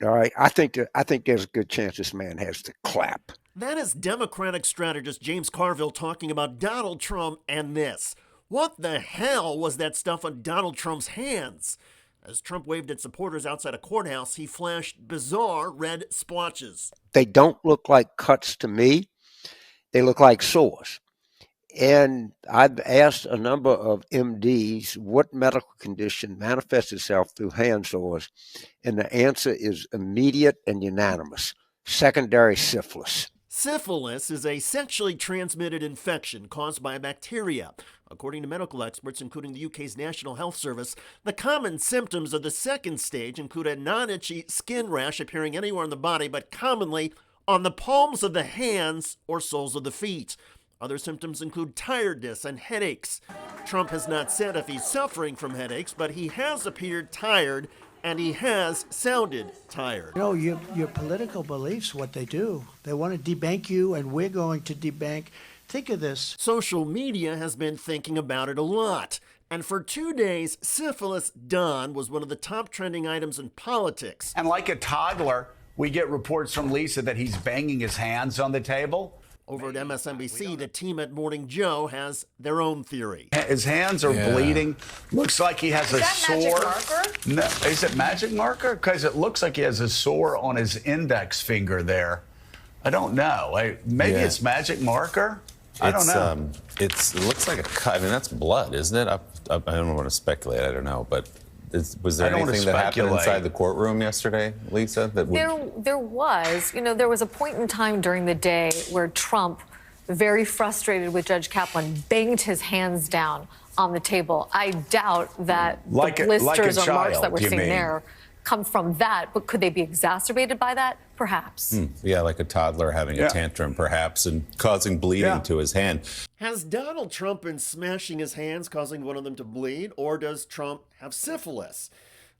All right, I think there's a good chance this man has the clap. That is Democratic strategist James Carville talking about Donald Trump and this. What the hell was that stuff on Donald Trump's hands? As Trump waved at supporters outside a courthouse, he flashed bizarre red splotches. They don't look like cuts to me. They look like sores. And I've asked a number of MDs what medical condition manifests itself through hand sores, and the answer is immediate and unanimous: secondary syphilis. Syphilis is a sexually transmitted infection caused by a bacteria. According to medical experts, including the UK's National Health Service, the common symptoms of the second stage include a non-itchy skin rash appearing anywhere in the body, but commonly on the palms of the hands or soles of the feet. Other symptoms include tiredness and headaches. Trump has not said if he's suffering from headaches, but he has appeared tired and he has sounded tired. You know, your political beliefs, what they do, they want to debank you, and we're going to debank. Think of this. Social media has been thinking about it a lot. And for 2 days, Syphilis Don was one of the top trending items in politics. And like a toddler, we get reports from Lisa that he's banging his hands on the table. Over at MSNBC, the team at Morning Joe has their own theory. His hands are bleeding. Looks like he has a sore. Magic marker? No, is it magic marker? Because it looks like he has a sore on his index finger there. I don't know. Maybe it's magic marker. I don't know. It looks like a cut. I mean, that's blood, isn't it? I don't want to speculate. I don't know, but. Was there anything that happened inside the courtroom yesterday, Lisa? That would... There was. You know, there was a point in time during the day where Trump, very frustrated with Judge Kaplan, banged his hands down on the table. I doubt that the blisters or marks that we're seeing there come from that, but could they be exacerbated by that? Perhaps. Yeah, like a toddler having a tantrum, perhaps, and causing bleeding to his hand. Has Donald Trump been smashing his hands, causing one of them to bleed, or does Trump have syphilis?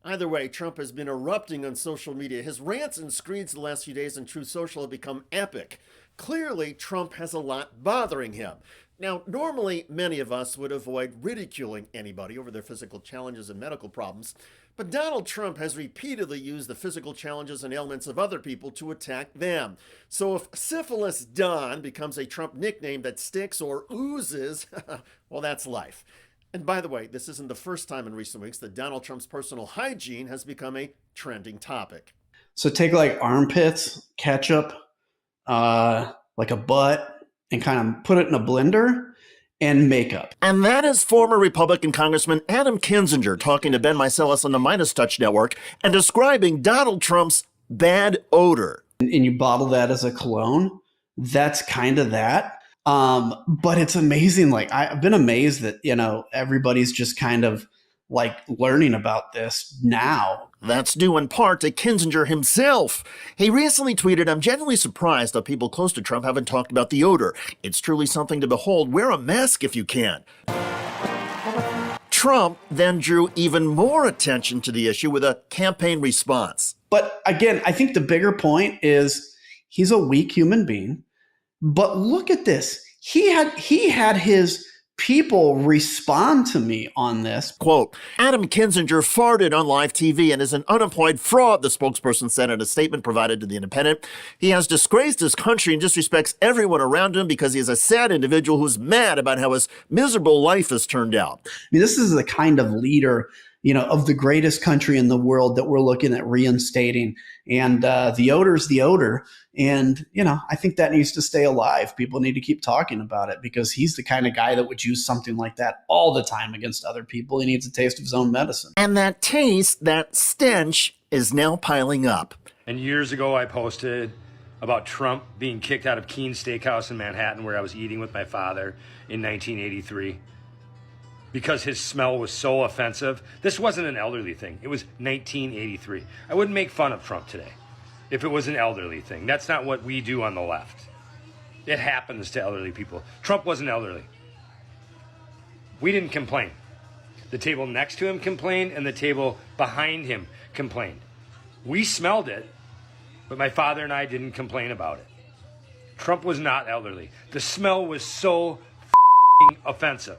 Either way, Trump has been erupting on social media. His rants and screeds the last few days on Truth Social have become epic. Clearly, Trump has a lot bothering him. Now, normally, many of us would avoid ridiculing anybody over their physical challenges and medical problems, but Donald Trump has repeatedly used the physical challenges and ailments of other people to attack them. So if Syphilis Don becomes a Trump nickname that sticks or oozes, well, that's life. And by the way, this isn't the first time in recent weeks that Donald Trump's personal hygiene has become a trending topic. So take like armpits, ketchup, like a butt, and kind of put it in a blender, and makeup. And that is former Republican Congressman Adam Kinzinger talking to Ben Meiselas on the Midas Touch Network and describing Donald Trump's bad odor. And you bottle that as a cologne. That's kind of that. But it's amazing. Like, I've been amazed that, you know, everybody's just kind of like learning about this now. That's due in part to Kinzinger himself. He recently tweeted, "I'm genuinely surprised that people close to Trump haven't talked about the odor. It's truly something to behold. Wear a mask if you can." Trump then drew even more attention to the issue with a campaign response. But again, I think the bigger point is he's a weak human being. But look at this. He had his people respond to me on this. Quote, Adam Kinzinger farted on live TV and is an unemployed fraud, the spokesperson said in a statement provided to The Independent. He has disgraced his country and disrespects everyone around him because he is a sad individual who's mad about how his miserable life has turned out. I mean, this is the kind of leader, you know, of the greatest country in the world that we're looking at reinstating. And the odor's the odor. And, you know, I think that needs to stay alive. People need to keep talking about it because he's the kind of guy that would use something like that all the time against other people. He needs a taste of his own medicine. And that taste, that stench, is now piling up. And years ago, I posted about Trump being kicked out of Keen's Steakhouse in Manhattan, where I was eating with my father in 1983. Because his smell was so offensive. This wasn't an elderly thing. It was 1983. I wouldn't make fun of Trump today if it was an elderly thing. That's not what we do on the left. It happens to elderly people. Trump wasn't elderly. We didn't complain. The table next to him complained, and the table behind him complained. We smelled it, but my father and I didn't complain about it. Trump was not elderly. The smell was so offensive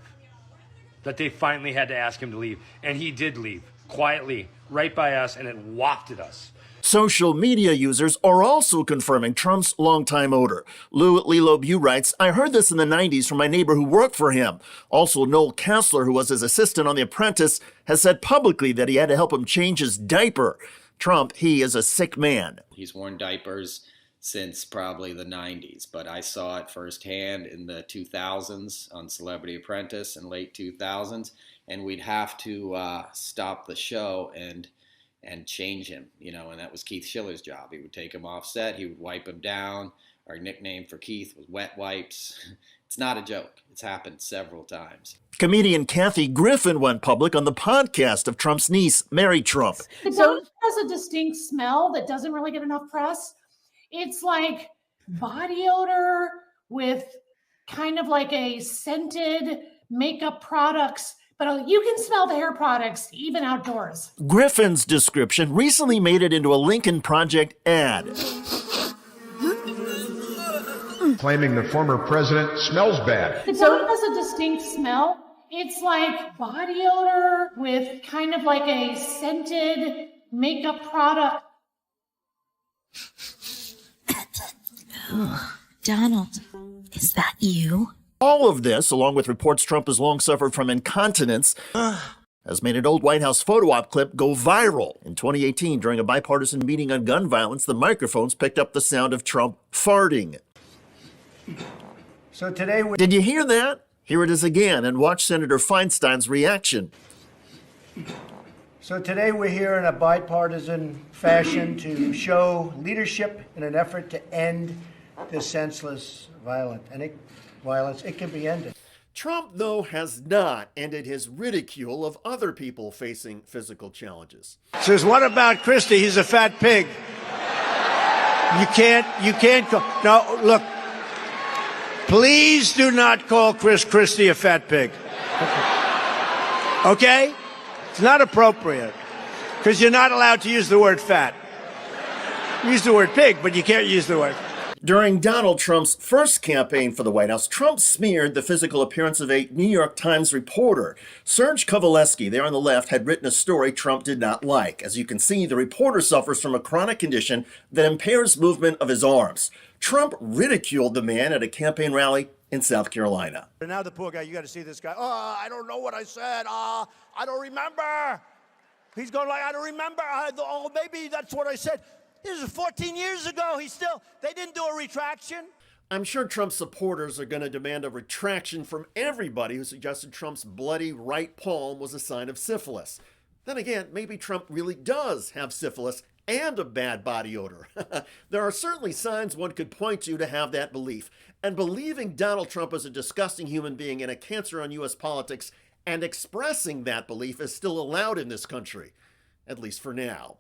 that they finally had to ask him to leave. And he did leave, quietly, right by us, and it wafted us. Social media users are also confirming Trump's longtime odor. Lilo Bu writes, I heard this in the 90s from my neighbor who worked for him. Also, Noel Kessler, who was his assistant on The Apprentice, has said publicly that he had to help him change his diaper. Trump, he is a sick man. He's worn diapers since probably the 90s, but I saw it firsthand in the 2000s on Celebrity Apprentice in late 2000s, and we'd have to stop the show and change him, and that was Keith Schiller's job. He would take him off set, he would wipe him down. Our nickname for Keith was Wet Wipes. It's not a joke. It's happened several times. Comedian Kathy Griffin went public on the podcast of Trump's niece, Mary Trump. The donut has a distinct smell that doesn't really get enough press. It's like body odor with kind of like a scented makeup products, but you can smell the hair products even outdoors. Griffin's description recently made it into a Lincoln Project ad. Claiming the former president smells bad. The donut has a distinct smell. It's like body odor with kind of like a scented makeup product. Donald, is that you? All of this, along with reports Trump has long suffered from incontinence, has made an old White House photo op clip go viral. In 2018, during a bipartisan meeting on gun violence, the microphones picked up the sound of Trump farting. So today Did you hear that? Here it is again, and watch Senator Feinstein's reaction. So today we're here in a bipartisan fashion to show leadership in an effort to end this senseless violence. It can be ended. Trump, though, has not ended his ridicule of other people facing physical challenges. Says, what about Christie? He's a fat pig. You can't call. No, look. Please do not call Chris Christie a fat pig. Okay? It's not appropriate. Because you're not allowed to use the word fat. Use the word pig, but you can't use the word. During Donald Trump's first campaign for the White House, Trump smeared the physical appearance of a New York Times reporter. Serge Kovaleski, there on the left, had written a story Trump did not like. As you can see, the reporter suffers from a chronic condition that impairs movement of his arms. Trump ridiculed the man at a campaign rally in South Carolina. And now the poor guy, you got to see this guy. Oh, I don't know what I said. I don't remember. He's going like, I don't remember. Oh, maybe that's what I said. This is 14 years ago. They didn't do a retraction. I'm sure Trump's supporters are going to demand a retraction from everybody who suggested Trump's bloody right palm was a sign of syphilis. Then again, maybe Trump really does have syphilis and a bad body odor. There are certainly signs one could point to have that belief. And believing Donald Trump is a disgusting human being and a cancer on U.S. politics and expressing that belief is still allowed in this country, at least for now.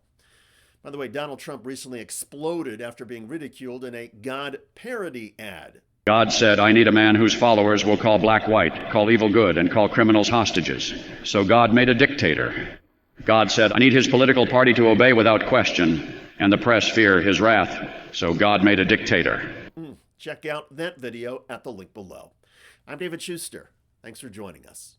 By the way, Donald Trump recently exploded after being ridiculed in a God parody ad. God said, I need a man whose followers will call black white, call evil good, and call criminals hostages. So God made a dictator. God said, I need his political party to obey without question, and the press fear his wrath. So God made a dictator. Check out that video at the link below. I'm David Shuster. Thanks for joining us.